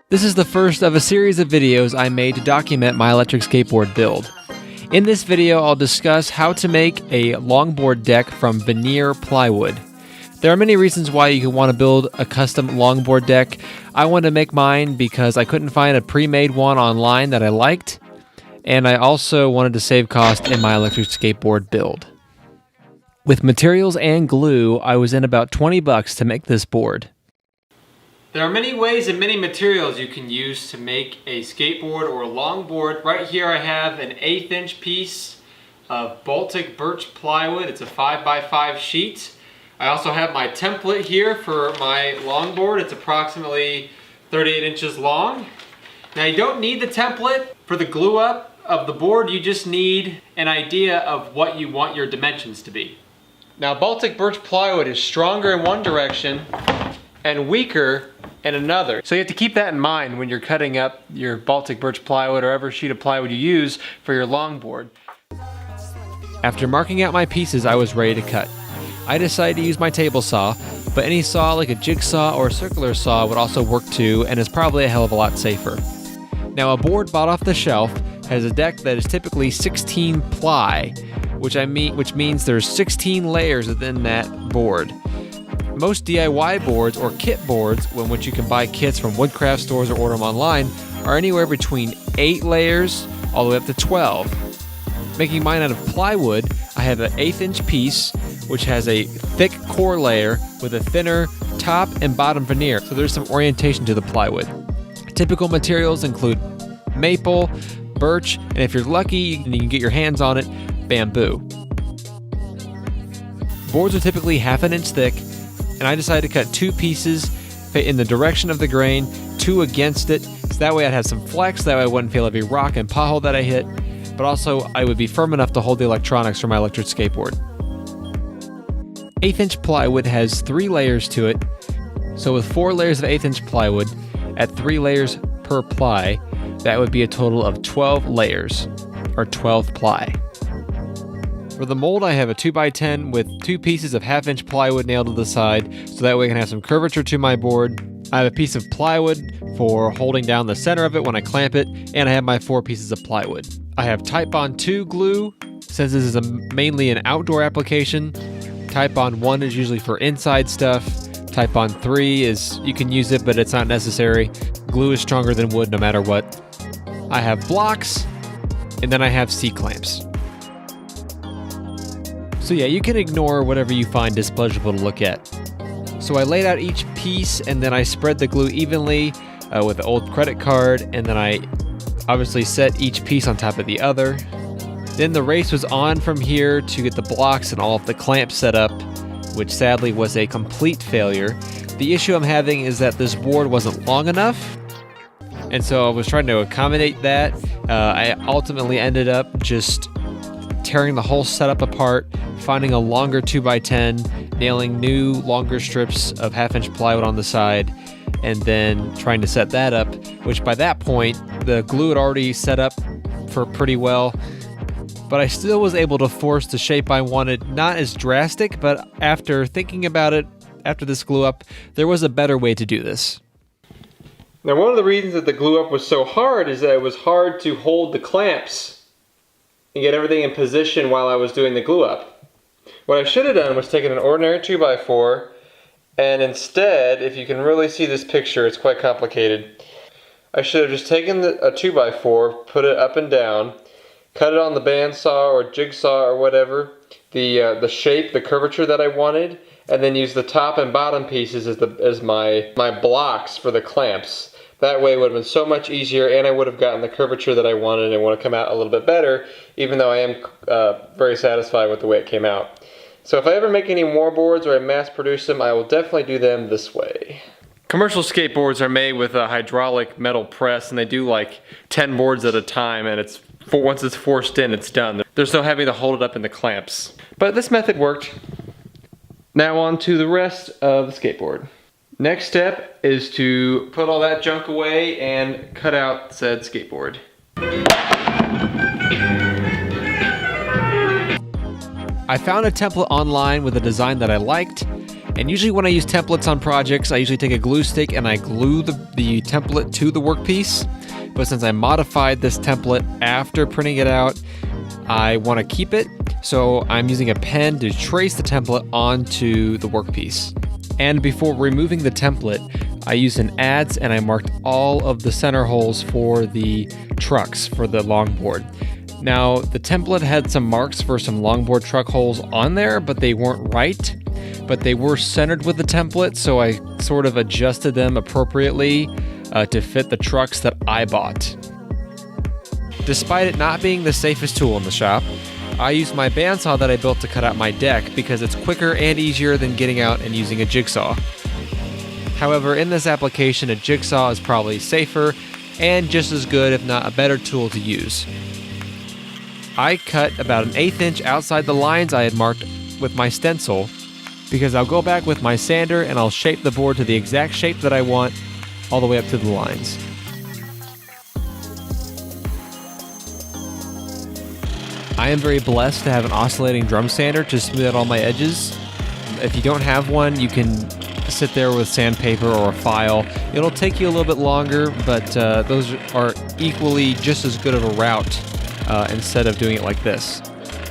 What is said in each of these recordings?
This is the first of a series of videos I made to document my electric skateboard build. In this video, I'll discuss how to make a longboard deck from veneer plywood. There are many reasons why you could want to build a custom longboard deck. I wanted to make mine because I couldn't find a pre-made one online that I liked, and I also wanted to save cost in my electric skateboard build. With materials and glue, I was in about $20 to make this board. There are many ways and many materials you can use to make a skateboard or a longboard. Right here I have an 1/8 inch piece of Baltic birch plywood. It's a 5x5 sheet. I also have my template here for my longboard. It's approximately 38 inches long. Now you don't need the template for the glue up of the board. You just need an idea of what you want your dimensions to be. Now Baltic birch plywood is stronger in one direction and weaker in another. So you have to keep that in mind when you're cutting up your Baltic birch plywood or whatever sheet of plywood you use for your longboard. After marking out my pieces, I was ready to cut. I decided to use my table saw, but any saw like a jigsaw or a circular saw would also work too, and is probably a hell of a lot safer. Now a board bought off the shelf has a deck that is typically 16 ply, which means there's 16 layers within that board. Most DIY boards or kit boards, in which you can buy kits from woodcraft stores or order them online, are anywhere between 8 layers all the way up to 12. Making mine out of plywood, I have an 1/8 inch piece which has a thick core layer with a thinner top and bottom veneer, so there's some orientation to the plywood. Typical materials include maple, birch, and if you're lucky and you can get your hands on it, bamboo. Boards are typically 1/2 inch thick, and I decided to cut 2 pieces in the direction of the grain, 2 against it, so that way I'd have some flex, that way I wouldn't feel every rock and pothole that I hit, but also I would be firm enough to hold the electronics for my electric skateboard. 1/8 inch plywood has 3 layers to it, so with 4 layers of 1/8 inch plywood at 3 layers per ply, that would be a total of 12 layers, or 12 ply. For the mold, I have a 2x10 with 2 pieces of 1/2 inch plywood nailed to the side, so that way I can have some curvature to my board. I have a piece of plywood for holding down the center of it when I clamp it, and I have my 4 pieces of plywood. I have Type Bond 2 glue, since this is mainly an outdoor application. Type Bond 1 is usually for inside stuff. Type Bond 3 is, you can use it, but it's not necessary. Glue is stronger than wood no matter what. I have blocks, and then I have C-clamps. So yeah, you can ignore whatever you find displeasurable to look at. So I laid out each piece, and then I spread the glue evenly with an old credit card, and then I obviously set each piece on top of the other. Then the race was on from here to get the blocks and all of the clamps set up, which sadly was a complete failure. The issue I'm having is that this board wasn't long enough, and so I was trying to accommodate that. I ultimately ended up just tearing the whole setup apart, finding a longer 2x10, nailing new longer strips of 1/2 inch plywood on the side, and then trying to set that up, which by that point, the glue had already set up for pretty well, but I still was able to force the shape I wanted. Not as drastic, but after thinking about it, after this glue up, there was a better way to do this. Now one of the reasons that the glue up was so hard is that it was hard to hold the clamps and get everything in position while I was doing the glue up. What I should have done was taken an ordinary 2x4, and instead, if you can really see this picture, it's quite complicated. I should have just taken a 2x4, put it up and down, cut it on the bandsaw or jigsaw or whatever, the shape, the curvature that I wanted, and then use the top and bottom pieces as my blocks for the clamps. That way it would have been so much easier, and I would have gotten the curvature that I wanted, and it would have come out a little bit better, even though I am very satisfied with the way it came out. So if I ever make any more boards or I mass produce them, I will definitely do them this way. Commercial skateboards are made with a hydraulic metal press, and they do like 10 boards at a time, and once it's forced in, it's done. There's no having to hold it up in the clamps. But this method worked. Now on to the rest of the skateboard. Next step is to put all that junk away and cut out said skateboard. I found a template online with a design that I liked, And usually when I use templates on projects, I usually take a glue stick and I glue the template to the workpiece. But since I modified this template after printing it out, I want to keep it. So I'm using a pen to trace the template onto the workpiece. And before removing the template, I used an adze and I marked all of the center holes for the trucks for the longboard. Now, the template had some marks for some longboard truck holes on there, but they weren't right. But they were centered with the template, so I sort of adjusted them appropriately to fit the trucks that I bought. Despite it not being the safest tool in the shop, I used my bandsaw that I built to cut out my deck because it's quicker and easier than getting out and using a jigsaw. However, in this application, a jigsaw is probably safer and just as good, if not a better tool to use. I cut about an 1/8 inch outside the lines I had marked with my stencil because I'll go back with my sander and I'll shape the board to the exact shape that I want all the way up to the lines. I am very blessed to have an oscillating drum sander to smooth out all my edges. If you don't have one, you can sit there with sandpaper or a file. It'll take you a little bit longer, but those are equally just as good of a route instead of doing it like this.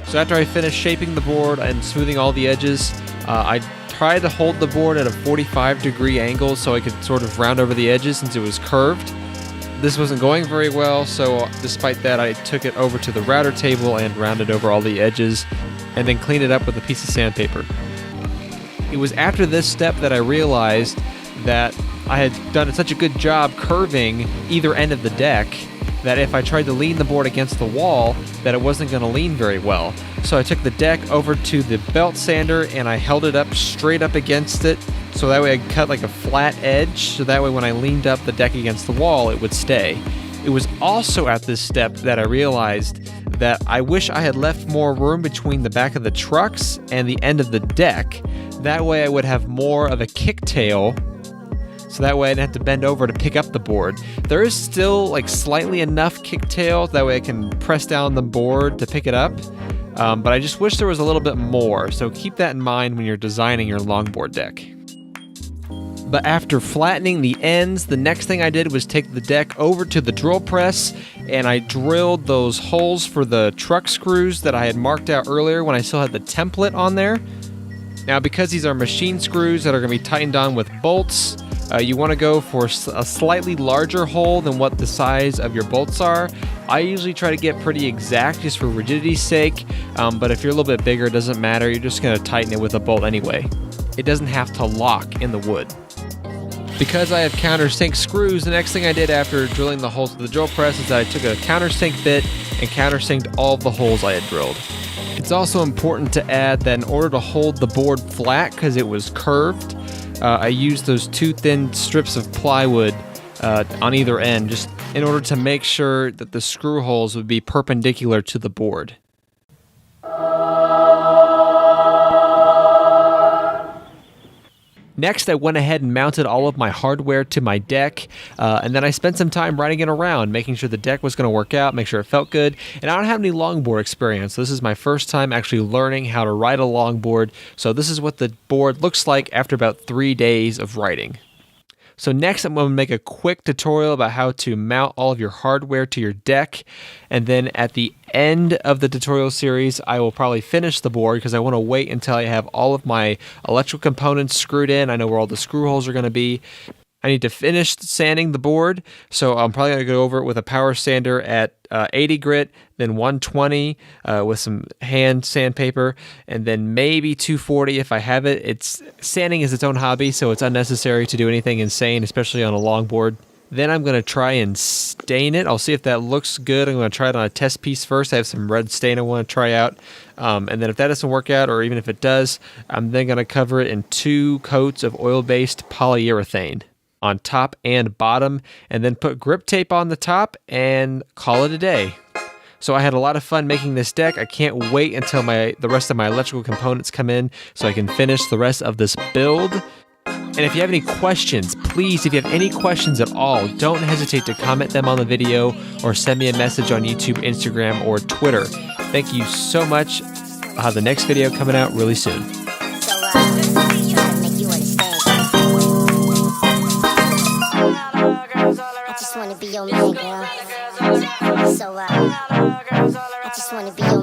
So after I finished shaping the board and smoothing all the edges, I tried to hold the board at a 45-degree angle so I could sort of round over the edges since it was curved. This wasn't going very well, so despite that, I took it over to the router table and rounded over all the edges and then cleaned it up with a piece of sandpaper. It was after this step that I realized that I had done such a good job curving either end of the deck that if I tried to lean the board against the wall, that it wasn't going to lean very well. So I took the deck over to the belt sander and I held it up straight up against it, so that way I could cut like a flat edge, so that way when I leaned up the deck against the wall, it would stay. It was also at this step that I realized that I wish I had left more room between the back of the trucks and the end of the deck. That way I would have more of a kicktail, so that way I didn't have to bend over to pick up the board. There is still like slightly enough kicktail, that way I can press down the board to pick it up. But I just wish there was a little bit more, so keep that in mind when you're designing your longboard deck. But after flattening the ends, the next thing I did was take the deck over to the drill press and I drilled those holes for the truck screws that I had marked out earlier when I still had the template on there. Now, because these are machine screws that are going to be tightened on with bolts, you want to go for a slightly larger hole than what the size of your bolts are. I usually try to get pretty exact just for rigidity's sake, but if you're a little bit bigger, it doesn't matter. You're just going to tighten it with a bolt anyway. It doesn't have to lock in the wood. Because I have countersink screws, the next thing I did after drilling the holes with the drill press is that I took a countersink bit and countersinked all of the holes I had drilled. It's also important to add that in order to hold the board flat, because it was curved, I used those 2 thin strips of plywood on either end, just in order to make sure that the screw holes would be perpendicular to the board. Next, I went ahead and mounted all of my hardware to my deck, and then I spent some time riding it around, making sure the deck was going to work out, make sure it felt good. And I don't have any longboard experience, so this is my first time actually learning how to ride a longboard. So this is what the board looks like after about 3 days of riding. So next, I'm going to make a quick tutorial about how to mount all of your hardware to your deck. And then at the end of the tutorial series, I will probably finish the board because I want to wait until I have all of my electrical components screwed in. I know where all the screw holes are going to be. I need to finish sanding the board, so I'm probably going to go over it with a power sander at 80 grit, then 120 with some hand sandpaper, and then maybe 240 if I have it. Sanding is its own hobby, so it's unnecessary to do anything insane, especially on a longboard. Then I'm going to try and stain it. I'll see if that looks good. I'm going to try it on a test piece first. I have some red stain I want to try out. And then if that doesn't work out, or even if it does, I'm then going to cover it in 2 coats of oil-based polyurethane on top and bottom, and then put grip tape on the top and call it a day. So I had a lot of fun making this deck. I can't wait until the rest of my electrical components come in so I can finish the rest of this build. And if you have any questions, please, if you have any questions at all, don't hesitate to comment them on the video or send me a message on YouTube, Instagram, or Twitter. Thank you so much. I'll have the next video coming out really soon. just wanna be your man, girl. So, I just wanna be your